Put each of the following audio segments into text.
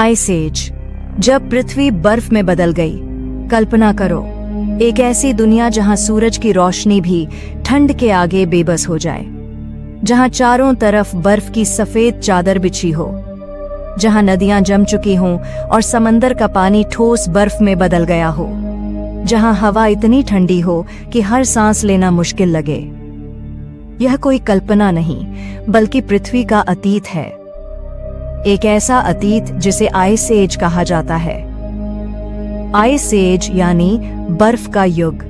Ice as, जब पृथ्वी बर्फ में बदल गई। कल्पना करो, एक ऐसी दुनिया जहां सूरज की रोशनी भी ठंड के आगे बेबस हो जाए, जहां चारों तरफ बर्फ की सफेद चादर बिछी हो, जहां नदियां जम चुकी हों और समंदर का पानी ठोस बर्फ में बदल गया हो, जहां हवा इतनी ठंडी हो कि हर सांस लेना मुश्किल लगे। यह कोई कल्पना नहीं, बल्कि पृथ्वी का अतीत है। एक ऐसा अतीत जिसे आइस एज कहा जाता है। आइस एज यानी बर्फ का युग।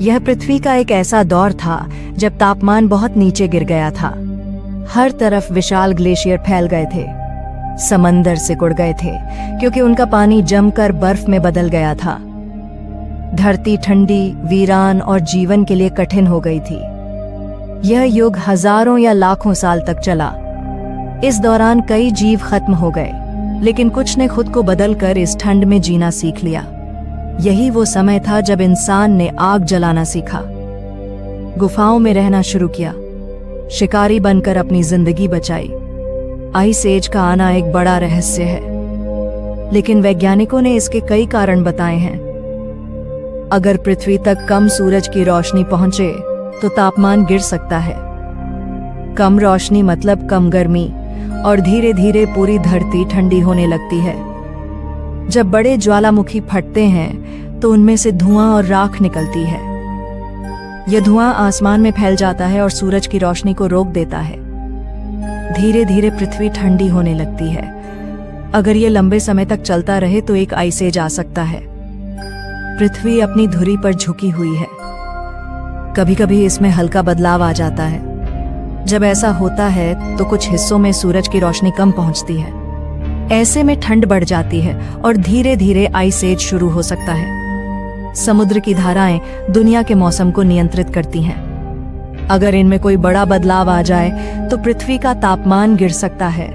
यह पृथ्वी का एक ऐसा दौर था जब तापमान बहुत नीचे गिर गया था। हर तरफ विशाल ग्लेशियर फैल गए थे, समंदर सिकुड़ गए थे क्योंकि उनका पानी जमकर बर्फ में बदल गया था। धरती ठंडी, वीरान और जीवन के लिए कठिन हो गई थी। यह युग हजारों या लाखों साल तक चला। इस दौरान कई जीव खत्म हो गए, लेकिन कुछ ने खुद को बदलकर इस ठंड में जीना सीख लिया। यही वो समय था जब इंसान ने आग जलाना सीखा, गुफाओं में रहना शुरू किया, शिकारी बनकर अपनी जिंदगी बचाई। आइस एज का आना एक बड़ा रहस्य है, लेकिन वैज्ञानिकों ने इसके कई कारण बताए हैं। अगर पृथ्वी तक कम सूरज की रोशनी पहुंचे तो तापमान गिर सकता है। कम रोशनी मतलब कम गर्मी, और धीरे धीरे पूरी धरती ठंडी होने लगती है। जब बड़े ज्वालामुखी फटते हैं तो उनमें से धुआं और राख निकलती है। यह धुआं आसमान में फैल जाता है और सूरज की रोशनी को रोक देता है। धीरे धीरे पृथ्वी ठंडी होने लगती है। अगर यह लंबे समय तक चलता रहे तो एक आइस एज आ सकता है। पृथ्वी अपनी धुरी पर झुकी हुई है। कभी कभी इसमें हल्का बदलाव आ जाता है। जब ऐसा होता है तो कुछ हिस्सों में सूरज की रोशनी कम पहुंचती है। ऐसे में ठंड बढ़ जाती है और धीरे धीरे आइस एज शुरू हो सकता है। समुद्र की धाराएं दुनिया के मौसम को नियंत्रित करती हैं। अगर इनमें कोई बड़ा बदलाव आ जाए तो पृथ्वी का तापमान गिर सकता है।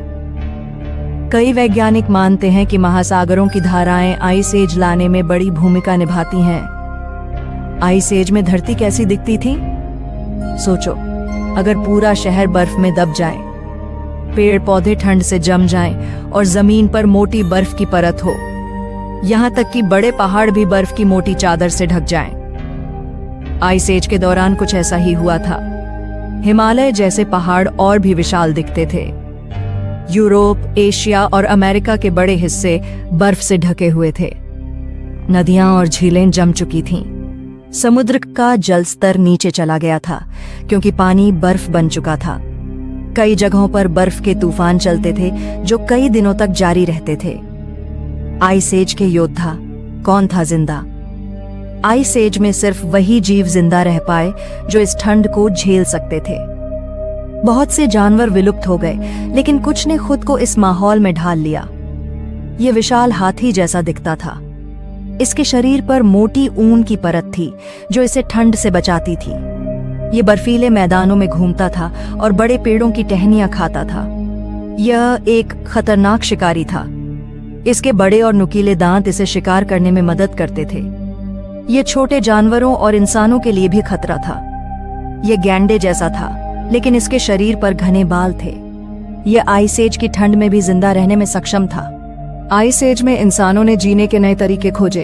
कई वैज्ञानिक मानते हैं कि महासागरों की धाराएं आइस एज लाने में बड़ी भूमिका निभाती हैं। आइस एज में धरती कैसी दिखती थी? सोचो, अगर पूरा शहर बर्फ में दब जाए, पेड़ पौधे ठंड से जम जाएं और जमीन पर मोटी बर्फ की परत हो, यहां तक कि बड़े पहाड़ भी बर्फ की मोटी चादर से ढक जाएं। आइस एज के दौरान कुछ ऐसा ही हुआ था। हिमालय जैसे पहाड़ और भी विशाल दिखते थे। यूरोप, एशिया और अमेरिका के बड़े हिस्से बर्फ से ढके हुए थे। नदियां और झीलें जम चुकी थीं। समुद्र का जल स्तर नीचे चला गया था क्योंकि पानी बर्फ बन चुका था। कई जगहों पर बर्फ के तूफान चलते थे जो कई दिनों तक जारी रहते थे। आइस एज के योद्धा कौन था जिंदा? आइस एज में सिर्फ वही जीव जिंदा रह पाए जो इस ठंड को झेल सकते थे। बहुत से जानवर विलुप्त हो गए, लेकिन कुछ ने खुद को इस माहौल में ढाल लिया। ये विशाल हाथी जैसा दिखता था। इसके शरीर पर मोटी ऊन की परत थी जो इसे ठंड से बचाती थी। ये बर्फीले मैदानों में घूमता था और बड़े पेड़ों की टहनियां खाता था। यह एक खतरनाक शिकारी था। इसके बड़े और नुकीले दांत इसे शिकार करने में मदद करते थे। यह छोटे जानवरों और इंसानों के लिए भी खतरा था। यह गैंडे जैसा था, लेकिन इसके शरीर पर घने बाल थे। यह आइस एज की ठंड में भी जिंदा रहने में सक्षम था। आइस एज में इंसानों ने जीने के नए तरीके खोजे।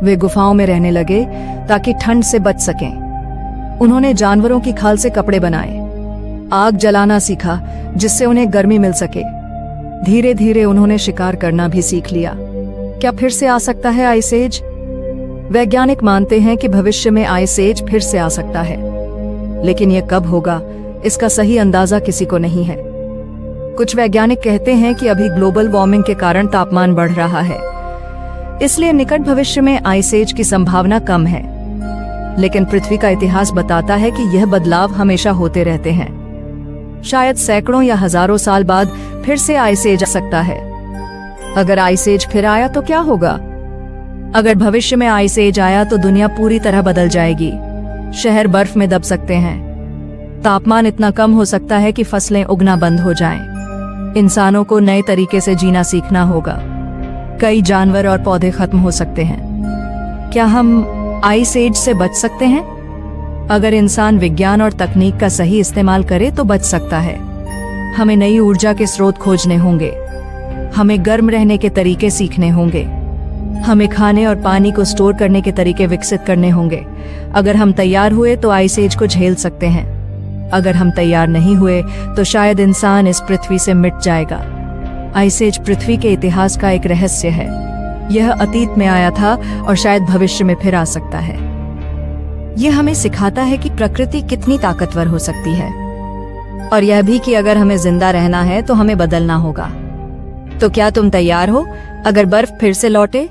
वे गुफाओं में रहने लगे ताकि ठंड से बच सकें। उन्होंने जानवरों की खाल से कपड़े बनाए, आग जलाना सीखा जिससे उन्हें गर्मी मिल सके। धीरे धीरे उन्होंने शिकार करना भी सीख लिया। क्या फिर से आ सकता है आइस एज? वैज्ञानिक मानते हैं कि भविष्य में आइस एज फिर से आ सकता है, लेकिन यह कब होगा इसका सही अंदाजा किसी को नहीं है। कुछ वैज्ञानिक कहते हैं कि अभी ग्लोबल वार्मिंग के कारण तापमान बढ़ रहा है, इसलिए निकट भविष्य में आइस एज की संभावना कम है। लेकिन पृथ्वी का इतिहास बताता है कि यह बदलाव हमेशा होते रहते हैं। शायद सैकड़ों या हजारों साल बाद फिर से आइस एज आ सकता है। अगर आइस एज फिर आया तो क्या होगा? अगर भविष्य में आइस एज आया तो दुनिया पूरी तरह बदल जाएगी। शहर बर्फ में दब सकते हैं, तापमान इतना कम हो सकता है कि फसलें उगना बंद हो जाएं। इंसानों को नए तरीके से जीना सीखना होगा। कई जानवर और पौधे खत्म हो सकते हैं। क्या हम आइस एज से बच सकते हैं? अगर इंसान विज्ञान और तकनीक का सही इस्तेमाल करे तो बच सकता है। हमें नई ऊर्जा के स्रोत खोजने होंगे, हमें गर्म रहने के तरीके सीखने होंगे। हमें खाने और पानी को स्टोर करने के तरीके विकसित करने होंगे। अगर हम तैयार हुए तो आइस एज को झेल सकते हैं। अगर हम तैयार नहीं हुए तो शायद इंसान इस पृथ्वी से मिट जाएगा। आइस एज पृथ्वी के इतिहास का एक रहस्य है। यह अतीत में आया था और शायद भविष्य में फिर आ सकता है। यह हमें सिखाता है कि प्रकृति कितनी ताकतवर हो सकती है, और यह भी कि अगर हमें जिंदा रहना है तो हमें बदलना होगा। तो क्या तुम तैयार हो अगर बर्फ फिर से लौटे?